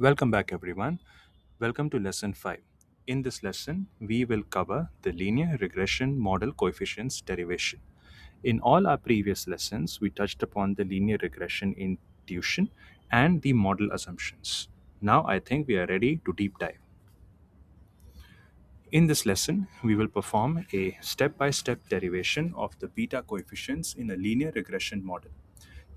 Welcome back, everyone. Welcome to lesson 5. In this lesson, we will cover the linear regression model coefficients derivation. In all our previous lessons, we touched upon the linear regression intuition and the model assumptions. Now, I think we are ready to deep dive. In this lesson, we will perform a step by step derivation of the beta coefficients in a linear regression model.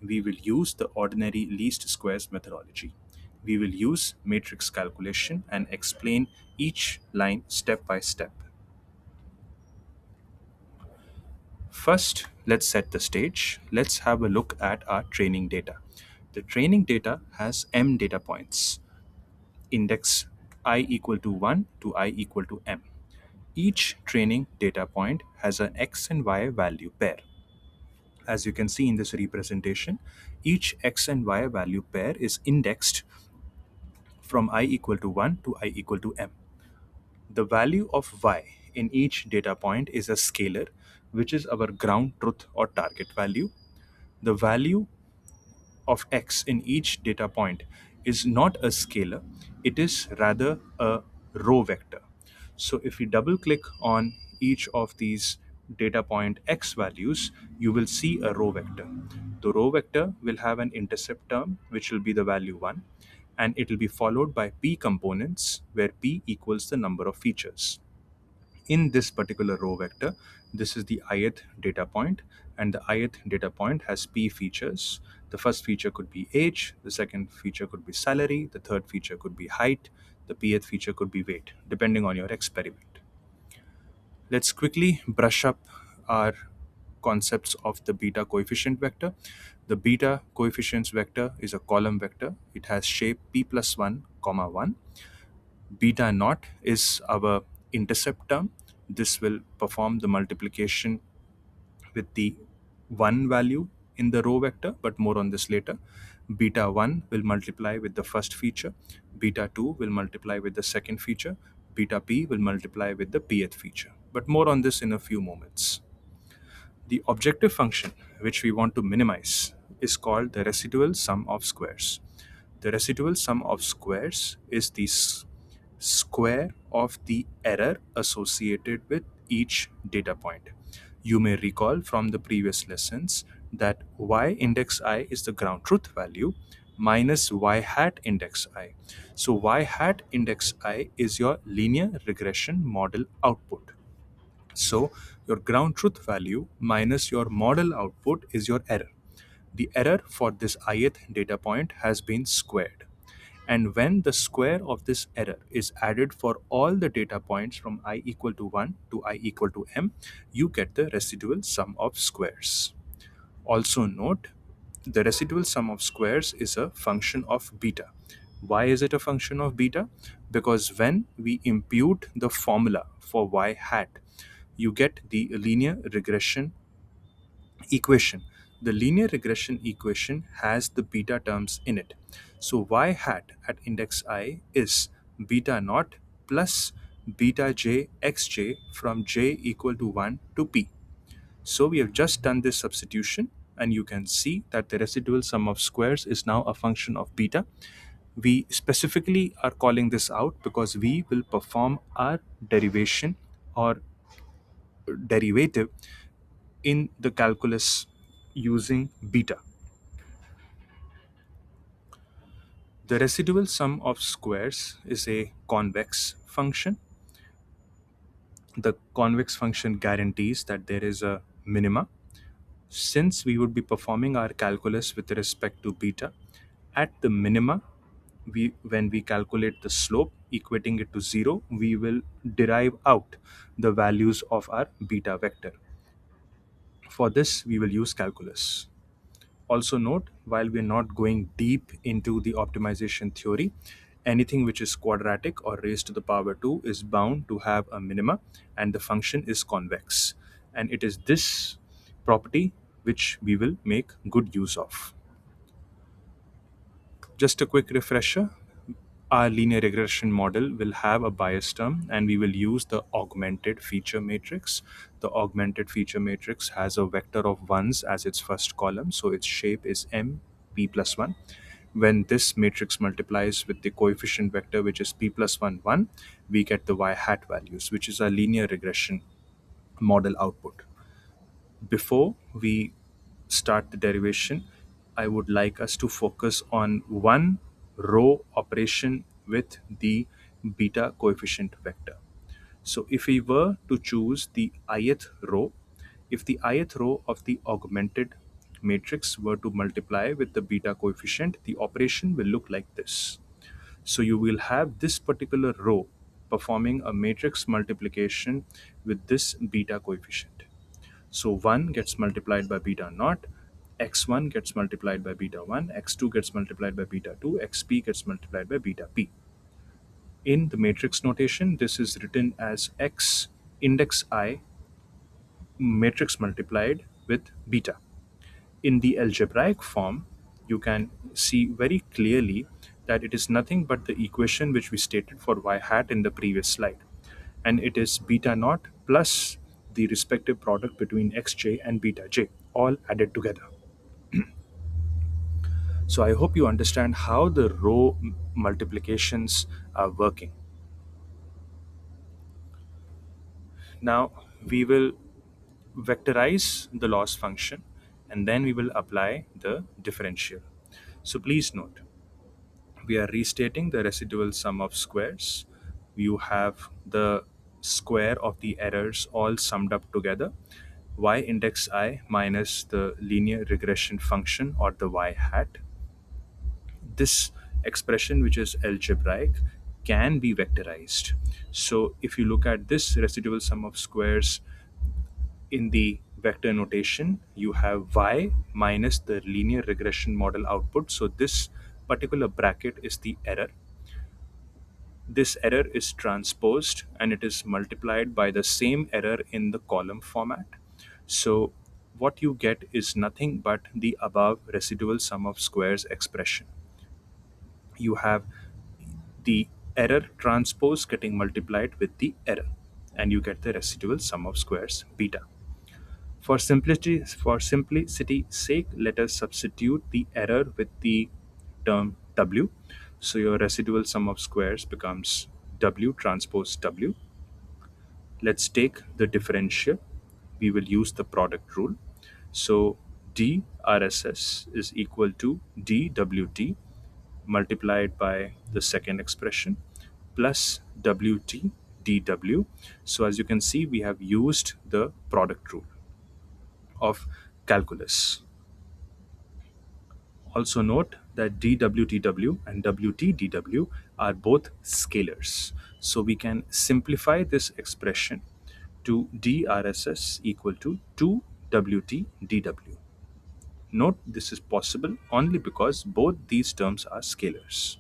We will use the ordinary least squares methodology. We will use matrix calculation and explain each line step by step. First, let's set the stage. Let's have a look at our training data. The training data has m data points, index I equal to 1 to I equal to m. Each training data point has an x and y value pair. As you can see in this representation, each x and y value pair is indexed from I equal to 1 to I equal to m. The value of y in each data point is a scalar, which is our ground truth or target value. The value of x in each data point is not a scalar, it is rather a row vector. So if we double click on each of these data point x values, you will see a row vector. The row vector will have an intercept term, which will be the value 1, and it will be followed by p components, where p equals the number of features. In this particular row vector, this is the ith data point, and the ith data point has p features. The first feature could be age, the second feature could be salary, the third feature could be height, the pth feature could be weight, depending on your experiment. Let's quickly brush up our concepts of the beta coefficient vector. The beta coefficients vector is a column vector. It has shape p plus 1 comma 1. Beta naught is our intercept term. This will perform the multiplication with the 1 value in the row vector, but more on this later. Beta 1 will multiply with the first feature. Beta 2 will multiply with the second feature. Beta p will multiply with the pth feature. But more on this in a few moments. The objective function, which we want to minimize, is called the residual sum of squares. The residual sum of squares is the square of the error associated with each data point. You may recall from the previous lessons that y index I is the ground truth value minus y hat index I. So y hat index I is your linear regression model output. So your ground truth value minus your model output is your error. The error for this ith data point has been squared. And when the square of this error is added for all the data points from I equal to 1 to I equal to m, you get the residual sum of squares. Also note, the residual sum of squares is a function of beta. Why is it a function of beta? Because when we impute the formula for y hat, you get the linear regression equation. The linear regression equation has the beta terms in it. So y hat at index I is beta naught plus beta j xj from j equal to 1 to p. So we have just done this substitution, and you can see that the residual sum of squares is now a function of beta. We specifically are calling this out because we will perform our derivation or derivative in the calculus using beta. The residual sum of squares is a convex function. The convex function guarantees that there is a minima. Since we would be performing our calculus with respect to beta, at the minima, when we calculate the slope, equating it to 0, we will derive out the values of our beta vector. For this, we will use calculus. Also note, while we're not going deep into the optimization theory, anything which is quadratic or raised to the power 2 is bound to have a minima, and the function is convex. And it is this property which we will make good use of. Just a quick refresher, our linear regression model will have a bias term, and we will use the augmented feature matrix. The augmented feature matrix has a vector of ones as its first column, so its shape is m p plus 1. When this matrix multiplies with the coefficient vector, which is p plus 1, 1, we get the y hat values, which is our linear regression model output. Before we start the derivation, I would like us to focus on one row operation with the beta coefficient vector. So if we were to choose the ith row, if the ith row of the augmented matrix were to multiply with the beta coefficient, the operation will look like this. So you will have this particular row performing a matrix multiplication with this beta coefficient. So 1 gets multiplied by beta naught, x1 gets multiplied by beta 1, x2 gets multiplied by beta 2, xp gets multiplied by beta p. In the matrix notation, this is written as x index I matrix multiplied with beta. In the algebraic form, you can see very clearly that it is nothing but the equation which we stated for y hat in the previous slide. And it is beta naught plus the respective product between xj and beta j, all added together. So I hope you understand how the row multiplications are working. Now we will vectorize the loss function, and then we will apply the differential. So please note, we are restating the residual sum of squares. You have the square of the errors all summed up together, y index I minus the linear regression function or the y hat. This expression, which is algebraic, can be vectorized. So if you look at this residual sum of squares in the vector notation, you have y minus the linear regression model output. So this particular bracket is the error. This error is transposed and it is multiplied by the same error in the column format. So what you get is nothing but the above residual sum of squares expression. You have the error transpose getting multiplied with the error, and you get the residual sum of squares beta. For simplicity sake, let us substitute the error with the term w. So your residual sum of squares becomes w transpose w. Let's take the differential. We will use the product rule. So drss is equal to dwt multiplied by the second expression plus wt dw. So as you can see, we have used the product rule of calculus. Also note that dwtw and wtdw are both scalars. So we can simplify this expression to drss equal to 2wtdw. Note this is possible only because both these terms are scalars.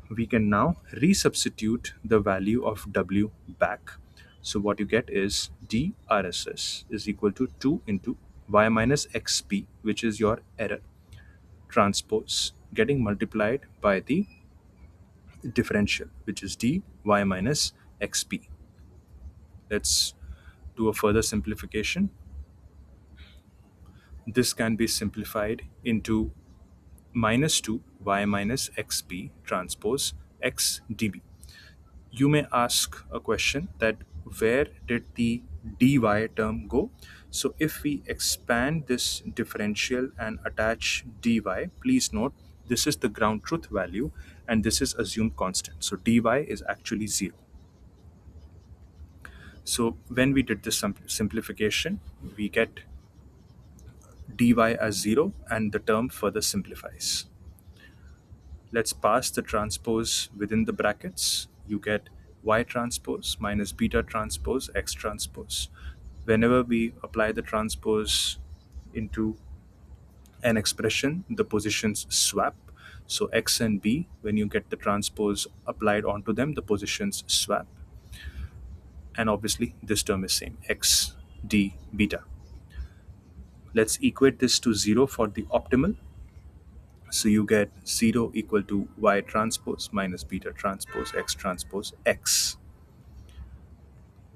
We can now resubstitute the value of w back. So what you get is drss is equal to 2 into y minus xp, which is your error transpose getting multiplied by the differential, which is dy minus xp. Let's do a further simplification. This can be simplified into minus 2 y minus xp transpose x db. You may ask a question that where did the dy term go? So if we expand this differential and attach dy, please note this is the ground truth value and this is assumed constant. So dy is actually 0. So when we did this simplification, we get dy as 0 and the term further simplifies. Let's pass the transpose within the brackets. You get y transpose minus beta transpose x transpose. Whenever we apply the transpose into an expression, the positions swap. So x and b, when you get the transpose applied onto them, the positions swap. And obviously this term is same, x d beta. Let's equate this to 0 for the optimal. So you get 0 equal to y transpose minus beta transpose x transpose x.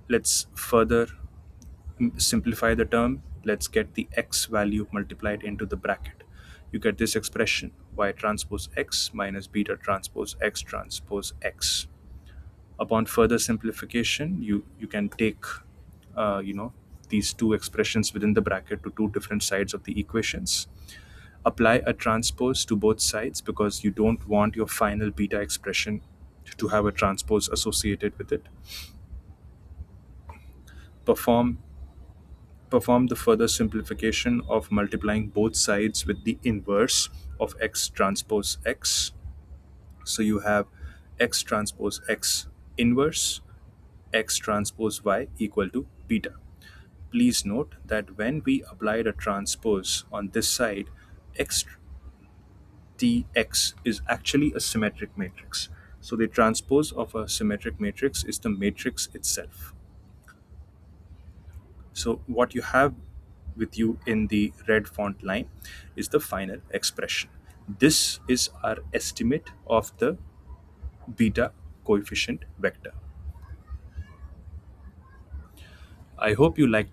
Let's further simplify the term. Let's get the x value multiplied into the bracket. You get this expression y transpose x minus beta transpose x transpose x. Upon further simplification, you can take these two expressions within the bracket to two different sides of the equations. Apply a transpose to both sides because you don't want your final beta expression to have a transpose associated with it. Perform perform the further simplification of multiplying both sides with the inverse of x transpose x. So you have x transpose x inverse x transpose y equal to beta. Please note that when we applied a transpose on this side, x tx is actually a symmetric matrix. So the transpose of a symmetric matrix is the matrix itself. So what you have with you in the red font line is the final expression. This is our estimate of the beta coefficient vector. I hope you like